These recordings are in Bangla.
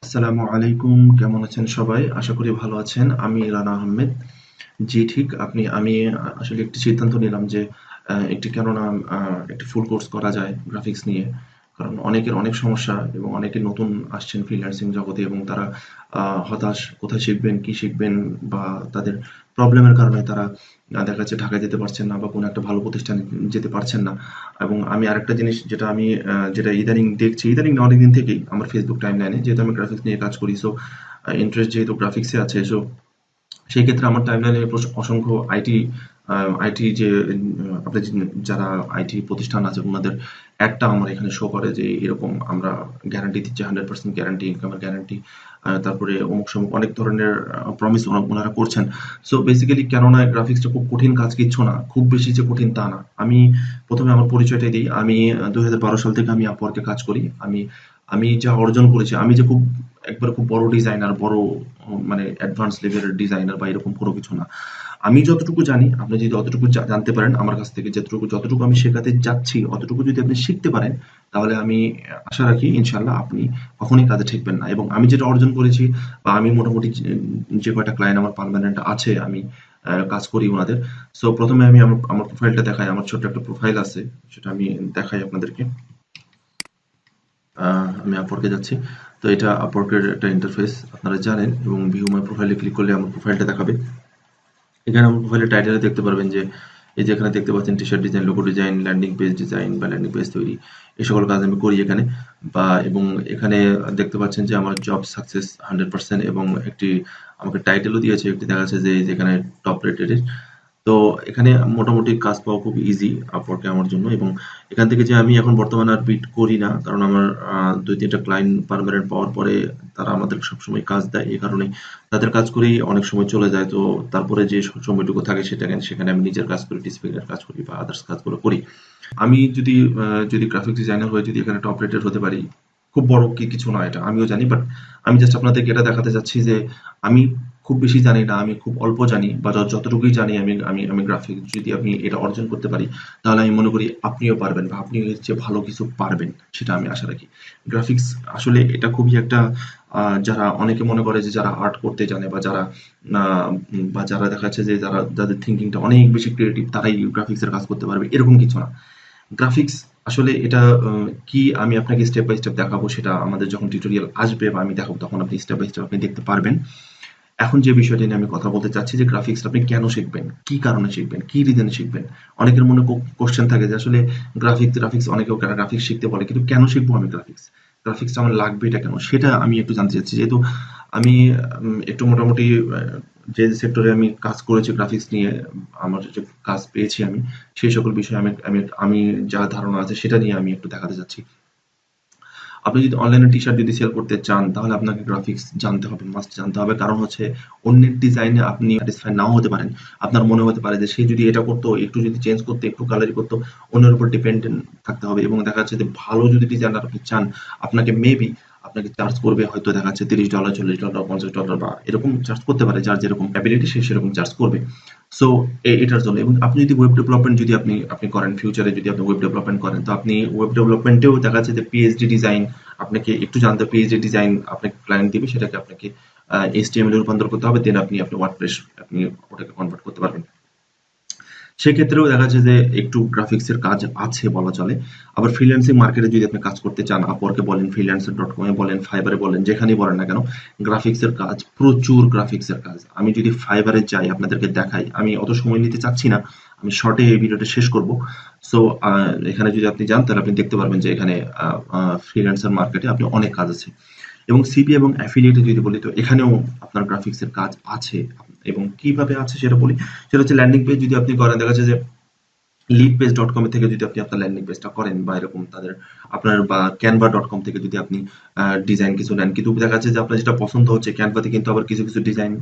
আসসালামু আলাইকুম। কেমন আছেন সবাই? আশা করি ভালো আছেন। আমি রানা আহমেদ। জি ঠিক। আমি আসলে একটি সিদ্ধান্ত নিলাম যে একটি কেননা একটি ফুল কোর্স করা যায় গ্রাফিক্স নিয়ে। কারণ অনেকের অনেক সমস্যা এবং অনেকে নতুন আসছেন ফ্রিল্যান্সিং জগতে এবং তারা হতাশ কোথায় শিখবেন, কি শিখবেন বা তাদের প্রবলেমের কারণে তারা দেখা যাচ্ছে ঢাকায় যেতে পারছেন না বা কোনো একটা ভালো প্রতিষ্ঠানে যেতে পারছেন না। এবং আমি আরেকটা জিনিস যেটা ইদানিং দেখছি, ইদানিং না অনেকদিন থেকেই আমার ফেসবুক টাইমলাইনে যেহেতু আমি গ্রাফিক্স নিয়ে কাজ করি সো ইন্টারেস্ট যেহেতু গ্রাফিক্সে আছে সো সেই ক্ষেত্রে আমার টাইমলাইনে অসংখ্য আইটি যে আপনার যারা আইটি প্রতিষ্ঠান আছে ওনাদের একটা আমার এখানে শো করে যে এরকম আমরা গ্যারান্টি দিচ্ছি 100% গ্যারান্টি ইনকামের গ্যারান্টি তারপরে অমুক সমুক অনেক ধরনের প্রমিস ওনারা করছেন। সো বেসিক্যালি কেননা গ্রাফিক্সটা খুব কঠিন কাজ কিচ্ছু না, খুব বেশি যে কঠিন তা না। আমি প্রথমে আমার পরিচয়টাই দিই। আমি 2012 সাল থেকে আমি আপওয়ার্কে কাজ করি। আমি আমি যা অর্জন করেছি, আমি যে একবারে খুব বড় ডিজাইনার, বড় মানে অ্যাডভান্স লেভেলের ডিজাইনার বা এরকম কোনো কিছু না। আমি যতটুকু জানি, আপনি যদি অতটুকু জানতে পারেন আমার কাছ থেকে, যতটুকু আমি শেখাতে যাচ্ছি, অতটুকু যদি আপনি শিখতে পারেন, তাহলে আমি আশা রাখি ইনশাআল্লাহ আপনি কখনোই কাজে ঠেকবেন না। এবং আমি যেটা অর্জন করেছি বা আমি মোটামুটি যে কয়টা ক্লায়েন্ট আমার পার্মানেন্ট আছে, আমি কাজ করি ওনাদের। সো প্রথমে আমি আমার প্রোফাইলটা দেখাই। আমার ছোট্ট একটা প্রোফাইল আছে, সেটা আমি দেখাই আপনাদেরকে। আমি আপওয়ার্কে যাচ্ছি। তো এটা আপওয়ার্কের একটা ইন্টারফেস আপনারা জানেন এবং ভিউ মাই প্রোফাইলে ক্লিক করলে আমার প্রোফাইলটা দেখাবে। এখানে আমার প্রোফাইলের টাইটেলে দেখতে পারবেন যে এই যে এখানে দেখতে পাচ্ছেন t-shirt design, logo design, landing page design বা ল্যান্ডিং পেজ তৈরি, এই সকল কাজ আমি করি এখানে। এবং এখানে দেখতে পাচ্ছেন যে আমার জব সাকসেস 100% এবং একটি আমাকে টাইটেলও দিয়েছে, একটি দেখা যাচ্ছে যে এই যে এখানে টপ রেটেড। তো এখানে মোটামুটি কাজ পাওয়া খুব ইজি আপওয়ার্কে আমার জন্য। এবং এখান থেকে যে আমি এখন বর্তমানে আর বিট করি না, কারণ আমার 2-3টা ক্লায়েন্ট পার্মানেন্ট পাওয়ার পরে তারা আমাদের সবসময় কাজ দেয়। এই কারণে তাদের কাজ করেই অনেক সময় চলে যায়। তো তারপরে যে সময়টুকু থাকে সেখানে আমি নিজের কাজ করি, ডিসপ্লের কাজ করি বা আদার্স কাজগুলো করি। আমি যদি গ্রাফিক ডিজাইনার হয়ে যদি এখানে টপ রেটেড হতে পারি, খুব বড় কিছু নয় এটা, আমিও জানি। বাট আমি জাস্ট আপনাদেরকে এটা দেখাতে চাচ্ছি যে আমি খুব বেশি জানি না, আমি খুব অল্প জানি বা যতটুকুই জানি আমি আমি আমি গ্রাফিক যদি আমি এটা অর্জন করতে পারি, তাহলে আমি মনে করি আপনিও পারবেন বা আপনিও এর চেয়ে ভালো কিছু পারবেন, সেটা আমি আশা রাখি। গ্রাফিক্স আসলে এটা খুবই একটা যারা অনেকে মনে করে যে যারা আর্ট করতে জানে বা যারা দেখা যাচ্ছে যে যাদের থিঙ্কিংটা অনেক বেশি ক্রিয়েটিভ তারাই গ্রাফিক্সের কাজ করতে পারবে, এরকম কিছু না। গ্রাফিক্স আসলে এটা কি আমি আপনাকে স্টেপ বাই স্টেপ দেখাবো, সেটা আমাদের যখন টিউটোরিয়াল আসবে বা আমি দেখাবো তখন আপনি স্টেপ বাই স্টেপ আপনি দেখতে পারবেন। এখন যে বিষয়টি নিয়ে আমি কথা বলতে চাচ্ছি যে গ্রাফিক্স আপনি কেন শিখবেন, কি কারণে শিখবেন, কি রিজনে শিখবেন। অনেকের মনে কোশ্চেন থাকে যে আসলে গ্রাফিক্স অনেকেও গ্রাফিক্স শিখতে বলে, কিন্তু কেন শিখবো আমি গ্রাফিক্স, গ্রাফিক্সটা আমার লাগবে এটা কেন, সেটা আমি একটু জানতে চাচ্ছি। যেহেতু আমি একটু মোটামুটি যে সেক্টরে আমি কাজ করেছি গ্রাফিক্স নিয়ে, আমার যে কাজ পেয়েছি আমি, সেই সকল বিষয়ে আমি আমি আমি যা ধারণা আছে সেটা নিয়ে আমি একটু দেখাতে চাচ্ছি। আপনি যদি অনলাইনে টি-শার্ট যদি সেল করতে চান, তাহলে আপনাকে গ্রাফিক্স জানতে হবে, মাস্ট জানতে হবে। কারণ হচ্ছে অন্যের ডিজাইনে আপনি স্যাটিসফাই নাও হতে পারেন। আপনার মনে হতে পারে যে সে যদি এটা করতো, একটু যদি চেঞ্জ করতো, একটু কালারি করতো, অন্যের উপর ডিপেন্ডেন্ট থাকতে হবে। এবং দেখা যাচ্ছে যে ভালো যদি ডিজাইনার আপনি চান, আপনাকে মেবি আপনাকে চার্জ করবে হয়তো দেখা যাচ্ছে $30, $40, $50 বা এরকম চার্জ করতে পারে। যার যেরকম ক্যাপাবিলিটি সে সেরকম চার্জ করবে। সো এটার জন্য। এবং আপনি যদি ওয়েব ডেভেলপমেন্ট যদি আপনি করেন, ফিউচারে যদি আপনি ওয়েব ডেভেলপমেন্ট করেন, তো আপনি ওয়েব ডেভেলপমেন্টেও দেখা যাচ্ছে যে পিএইচডি ডিজাইন আপনাকে একটু জানতে, পিএইচডি ডিজাইন আপনাকে ক্লায়েন্ট দিবে, সেটাকে আপনাকে এইচটিএমএল এ রূপান্তর করতে হবে। দেন আপনি ওয়ার্ডপ্রেস আপনি ওটাকে কনভার্ট করতে পারবেন। সেক্ষেত্রেও দেখা যাচ্ছে যে একটু গ্রাফিক্স এর কাজ আছে বলা চলে। আবার ফ্রিল্যান্সিং মার্কেটে যদি আপনি কাজ করতে চান, আপওয়ার্কে বলেন, freelancer.com এ বলেন, ফাইবারে বলেন, যেখানেই বলেন না কেন, গ্রাফিক্স এর কাজ প্রচুর, গ্রাফিক্স এর কাজ। আমি যদি ফাইবারে যাই আপনাদেরকে দেখাই, আমি অত সময় নিতে চাচ্ছি না, আমি শর্টে এই ভিডিওটা শেষ করব। সো এখানে যদি আপনি যান তাহলে আপনি দেখতে পারবেন যে এখানে ফ্রিল্যান্সার মার্কেটে আপনি অনেক কাজ আছে। এবং সিপি এবং অ্যাফিলিয়েটে যদি বলি, তো এখানেও আপনার গ্রাফিক্স এর কাজ আছে। এবং কিভাবে আছে সেটা বলি। সেটা হচ্ছে ল্যান্ডিং পেজ যদি আপনি করেন, দেখা যাচ্ছে যে leadpage.com থেকে যদি আপনি আপনার ল্যান্ডিং পেজটা করেন বা এরকম আপনার বা canva.com থেকে যদি আপনি ডিজাইন কিছু নেন, কিন্তু দেখা যাচ্ছে যে আপনার যেটা পছন্দ হচ্ছে ক্যানভাতে, কিন্তু আবার কিছু ডিজাইন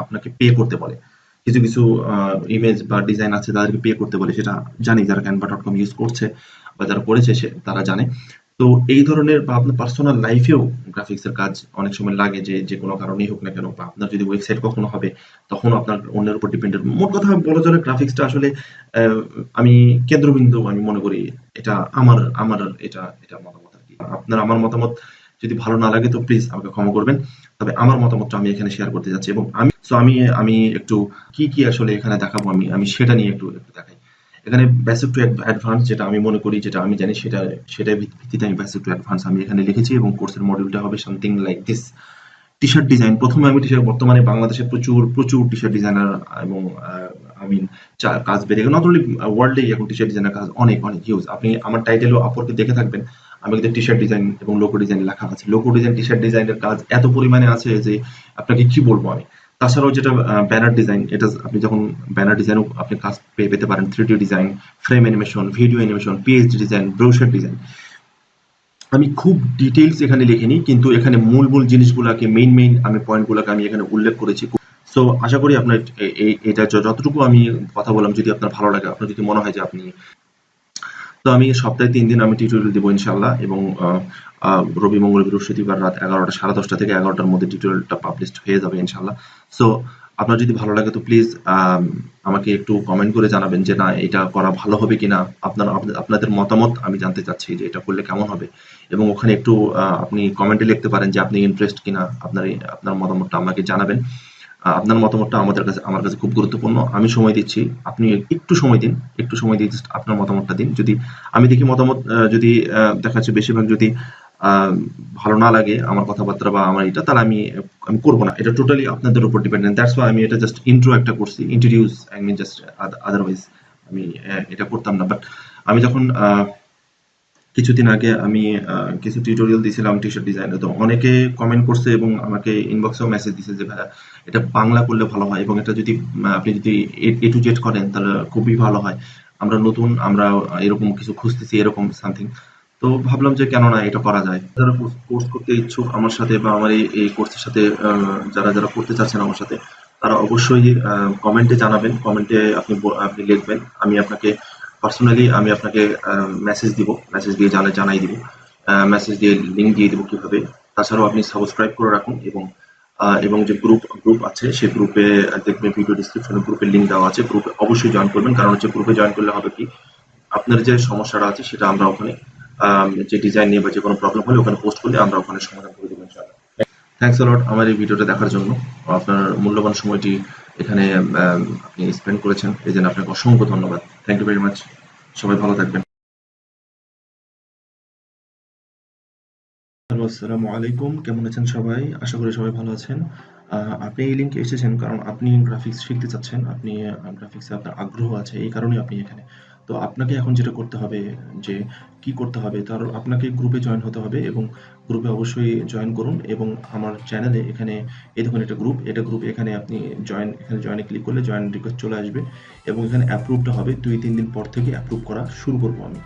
আপনাকে পে করতে বলে। কিছু ইমেজ বা ডিজাইন আছে তাদেরকে পে করতে বলে, সেটা জানি যারা canva.com ইউজ করছে বা যারা করেছে তারা জানে। তো এই ধরনের বা আপনার পার্সোনাল লাইফেও গ্রাফিক্স এর কাজ অনেক সময় লাগে, যে কোনো কারণেই হোক না কেন, বা আপনার যদি ওয়েবসাইট কখনো হবে তখন আপনার অন্যের উপর ডিপেন্ডেন্ট। মোট কথা বলা চলে গ্রাফিক্সটা আসলে আমি কেন্দ্রবিন্দু আমি মনে করি। এটা আমার আমার এটা এটা মতামত আরকি। আমার মতামত যদি ভালো না লাগে তো প্লিজ আমাকে ক্ষমা করবেন। তবে আমার মতামতটা আমি এখানে শেয়ার করতে যাচ্ছি, এবং আমি একটু কি আসলে এখানে দেখাবো, আমি সেটা নিয়ে একটু দেখাই। এখানে বেসিক টু অ্যাডভান্স, যেটা আমি মনে করি, যেটা আমি জানি, সেটার ভিত্তিতে আমি বেসিক টু অ্যাডভান্স আমি এখানে লিখেছি, এবং কোর্সের মডিউলটা হবে something like this. T shirt design, প্রথমে আমি বর্তমানে বাংলাদেশে প্রচুর প্রচুর টি শার্ট ডিজাইনার এবং আই মিন কাজ বেড়ে গেছে, নট অনলি ওয়ার্ল্ডেই এখন টি শার্ট ডিজাইনার কাজ অনেক অনেক হিউজ। আপনি আমার টাইটেলও আপওয়ার্কে দেখে থাকবেন, আমি কিন্তু টি শার্ট ডিজাইন এবং লোগো ডিজাইন লেখা আছে। লোগো ডিজাইন, টি শার্ট ডিজাইনের কাজ এত পরিমাণে আছে যে আপনাকে কি বলবো আমি। তাছাড়াও যেটা ব্যানার ডিজাইন, এটা আপনি যখন ব্যানার ডিজাইনও আপনি কাজ পেতে পারেন, 3D design, frame animation, video animation, PhD design, ব্রোশার design. আমি খুব ডিটেইলস এখানে লিখিনি, কিন্তু এখানে মূল জিনিসগুলোকে, মেইন আমি পয়েন্টগুলোকে আমি এখানে উল্লেখ করেছি। সো আশা করি আপনার এটা যতটুকু আমি কথা বললাম, যদি আপনার ভালো লাগে, আপনার যদি মনে হয় যে আপনি, তো আমি সপ্তাহে 3 দিন আমি টিউটোরিয়াল দেবো ইনশাআল্লাহ, এবং রবি, মঙ্গল, বৃহস্পতিবার রাত 11টা, 10:30 থেকে 11টার মধ্যে টিউটোরিয়ালটা পাবলিশড হয়ে যাবে ইনশাআল্লাহ। সো আপনার যদি ভালো লাগে তো প্লিজ আমাকে একটু কমেন্ট করে জানাবেন যে না, এটা করা ভালো হবে কিনা। আপনাদের মতামত আমি জানতে চাচ্ছি যে এটা করলে কেমন হবে, এবং ওখানে একটু আপনি কমেন্টে লিখতে পারেন যে আপনি ইন্টারেস্ট কিনা। আপনার মতামতটা আমাকে জানাবেন। আপনার মতামতটা আমার কাছে খুব গুরুত্বপূর্ণ। আমি সময় দিচ্ছি, আপনি একটু সময় দিন, একটু সময় দিয়ে just আপনার মতামতটা দিন। যদি আমি দেখি মতামত যদি দেখা যাচ্ছে বেশিরভাগ যদি ভালো না লাগে আমার কথাবার্তা বা আমার এটা, তাহলে আমি করব না। এটা টোটালি আপনাদের উপর ডিপেন্ডেন্ট। দ্যাটস ওয়াই আমি এটা জাস্ট ইন্ট্রো একটা করছি, introduce, I mean just, otherwise আমি এটা করতাম না। বাট আমি যখন কিছুদিন আগে আমি কিছু টিউটোরিয়াল দিয়েছিলাম টি শার্ট ডিজাইনে, তো অনেকে কমেন্ট করছে এবং আমাকে ইনবক্সেও মেসেজ দিছে যে ভাইয়া এটা বাংলা করলে ভালো হয়, এবং এটা যদি আপনি যদি এ টু জেড করেন তাহলে খুবই ভালো হয়। আমরা নতুন, আমরা এরকম কিছু খুঁজতেছি, এরকম সামথিং। তো ভাবলাম যে কেন না এটা করা যায়। যারা কোর্স করতে ইচ্ছুক আমার সাথে, বা আমার এই কোর্সের সাথে যারা করতে চাচ্ছেন আমার সাথে, তারা অবশ্যই কমেন্টে জানাবেন, কমেন্টে আপনি লিখবেন। আমি আপনাকে পার্সোনালি আপনাকে মেসেজ দিব, মেসেজ দিয়ে জানাই দিব, মেসেজ দিয়ে লিঙ্ক দিয়ে দিব কিভাবে। তাছাড়াও আপনি সাবস্ক্রাইব করে রাখুন, এবং যে গ্রুপ আছে সেই গ্রুপে দেখবেন ভিডিও ডিসক্রিপশনে গ্রুপের লিঙ্ক দেওয়া আছে। গ্রুপে অবশ্যই জয়েন করবেন, কারণ হচ্ছে গ্রুপে জয়েন করলে হবে কি, আপনার যে সমস্যাটা আছে সেটা আমরা ওখানে, যে ডিজাইন নিয়ে বা যে কোনো প্রবলেম হলে ওখানে পোস্ট করলে আমরা ওখানে সমাধান করে দেবো ইনশাআল্লাহ। থ্যাংকস আ লট আমার এই ভিডিওটা দেখার জন্য। আপনার মূল্যবান সময়টি এখানে আপনি স্পেন্ড করেছেন, এই জন্য আপনাকে অসংখ্য ধন্যবাদ। Thank you very much. সবাই ভালো থাকবেন। হ্যালো, আসসালামু আলাইকুম। কেমন আছেন সবাই? আশা করি সবাই ভালো আছেন। আপনি এই লিঙ্কে এসেছেন কারণ আপনি গ্রাফিক্স শিখতে চাচ্ছেন। আপনি গ্রাফিক্সে আপনার আগ্রহ আছে। এই কারণেই আপনি এখানে। তো আপনাকে এখন যেটা করতে হবে, যে কি করতে হবে, তার আপনাকে গ্রুপে জয়েন হতে হবে, এবং গ্রুপে অবশ্যই জয়েন করুন। এবং আমার চ্যানেলে এখানে এই দেখুন, এটা গ্রুপ, এখানে আপনি জয়েনে ক্লিক করলে জয়েন রিকোয়েস্ট চলে আসবে, এবং এখানে অ্যাপ্রুভটা হবে 2-3 দিন পর থেকে অ্যাপ্রুভ করা শুরু করব আমি।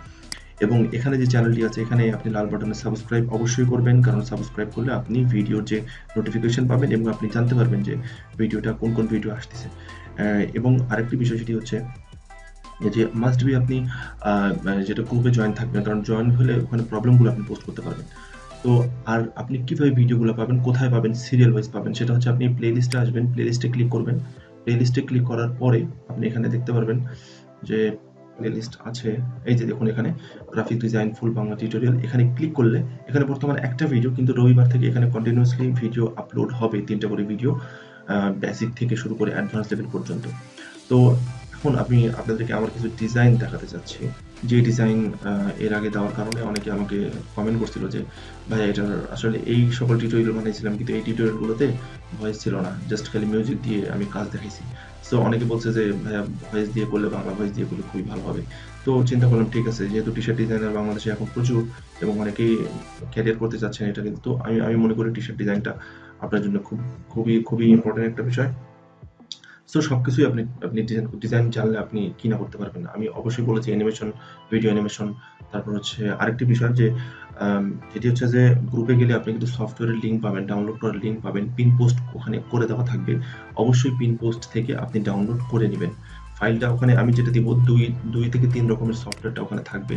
এবং এখানে যে চ্যানেলটি আছে, এখানে আপনি লাল বাটনে সাবস্ক্রাইব অবশ্যই করবেন, কারণ সাবস্ক্রাইব করলে আপনি ভিডিওর যে নোটিফিকেশন পাবেন, এবং আপনি জানতে পারবেন যে ভিডিওটা কোন ভিডিও আসতেছে। এবং আরেকটি বিষয় সেটি হচ্ছে যে মাস্ট বি আপনি যেটা গ্রুপে জয়েন থাকবেন, কারণ জয়েন হলে ওখানে প্রবলেমগুলো আপনি পোস্ট করতে পারবেন। তো আর আপনি কিভাবে ভিডিওগুলো পাবেন, কোথায় পাবেন, সিরিয়াল ওয়াইজ পাবেন, সেটা হচ্ছে আপনি প্লে লিস্টে আসবেন, প্লে লিস্টে ক্লিক করবেন। প্লে লিস্টে ক্লিক করার পরে আপনি এখানে দেখতে পারবেন যে প্লেলিস্ট আছে। এই যে দেখুন, এখানে গ্রাফিক ডিজাইন ফুল বাংলা টিউটোরিয়াল, এখানে ক্লিক করলে এখানে বর্তমানে একটা ভিডিও, কিন্তু রবিবার থেকে এখানে কন্টিনিউয়াসলি ভিডিও আপলোড হবে, 3টা করে ভিডিও, বেসিক থেকে শুরু করে অ্যাডভান্স লেভেল পর্যন্ত। তো এখন আমি আপনাদেরকে আমার কিছু ডিজাইন দেখাতে চাচ্ছি, যে ডিজাইন এর আগে দেওয়ার কারণে অনেকে আমাকে কমেন্ট করছিল যে ভাই এটার আসলে এই সকল টিউটোরিয়াল বানিয়েছিলাম, কিন্তু এই টিউটোরিয়ালগুলোতে ভয়েস ছিল না, জাস্ট খালি মিউজিক দিয়ে আমি কাজ দেখাইছি। সো অনেকে বলছে যে ভাইয়া ভয়েস দিয়ে করলে, বাংলা ভয়েস দিয়ে করলে খুবই ভালো হবে। তো চিন্তা করলাম ঠিক আছে, যেহেতু টি শার্ট ডিজাইনার বাংলাদেশে এখন প্রচুর, এবং অনেকেই ক্যারিয়ার করতে চাচ্ছেন এটা, কিন্তু আমি মনে করি টি শার্ট ডিজাইনটা আপনার জন্য খুবই ইম্পর্টেন্ট একটা বিষয়। সো সবকিছুই আপনি ডিজাইন জানলে আপনি কি না করতে পারবেন না। আমি অবশ্যই বলেছি অ্যানিমেশন, ভিডিও অ্যানিমেশন। তারপর হচ্ছে আরেকটি বিষয় যে যেটি হচ্ছে যে গ্রুপে গেলে আপনি কিন্তু সফটওয়্যারের লিঙ্ক পাবেন, ডাউনলোড করার লিঙ্ক পাবেন, পিন পোস্ট ওখানে করে দেওয়া থাকবে। অবশ্যই পিন পোস্ট থেকে আপনি ডাউনলোড করে নেবেন। ফাইলটা ওখানে আমি যেটা দিব, 2 থেকে 3 রকমের সফটওয়্যারটা ওখানে থাকবে।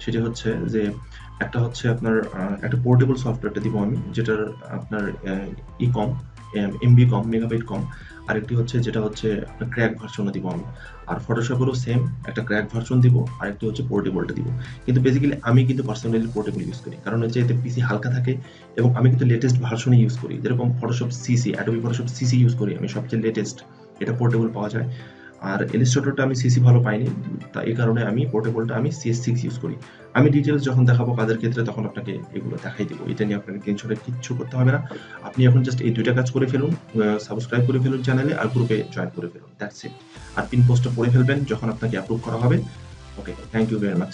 সেটা হচ্ছে যে একটা হচ্ছে আপনার একটা পোর্টেবল সফটওয়্যারটা দিব আমি, যেটার আপনার ই কম, এমবি কম, মেগাবাইট কম। আরেকটি হচ্ছে যেটা হচ্ছে আপনার ক্র্যাক ভার্সনও দিব আমি। আর ফটোশপেরও সেম একটা ক্র্যাক ভার্সন দিব, আরেকটি হচ্ছে পোর্টেবলটা দিব। কিন্তু বেসিক্যালি আমি কিন্তু পার্সোনালি পোর্টেবল ইউজ করি, কারণ হচ্ছে এতে পিসি হালকা থাকে এবং আমি কিন্তু লেটেস্ট ভার্সনই ইউজ করি। যেরকম Photoshop CC, Adobe Photoshop CC use করি আমি, সবচেয়ে লেটেস্ট, এটা পোর্টেবল পাওয়া যায়। আর ইলাস্ট্রেটরটা আমি সিসি ভালো পাইনি, তা এই কারণে আমি পোর্টেবলটা আমি CS6 ইউজ করি। আমি ডিটেলস যখন দেখাবো কাজের ক্ষেত্রে তখন আপনাকে এগুলো দেখাই দেবো। এটা নিয়ে আপনাকে টেনশনের কিচ্ছু করতে হবে না। আপনি এখন জাস্ট এই 2টা কাজ করে ফেলুন, সাবস্ক্রাইব করে ফেলুন চ্যানেলে, আর গ্রুপে জয়েন করে ফেলুন, দ্যাটস ইট। আর পিন পোস্টটা পড়ে ফেলবেন যখন আপনাকে অ্যাপ্রুভ করা হবে। ওকে, থ্যাংক ইউ ভেরি মাচ।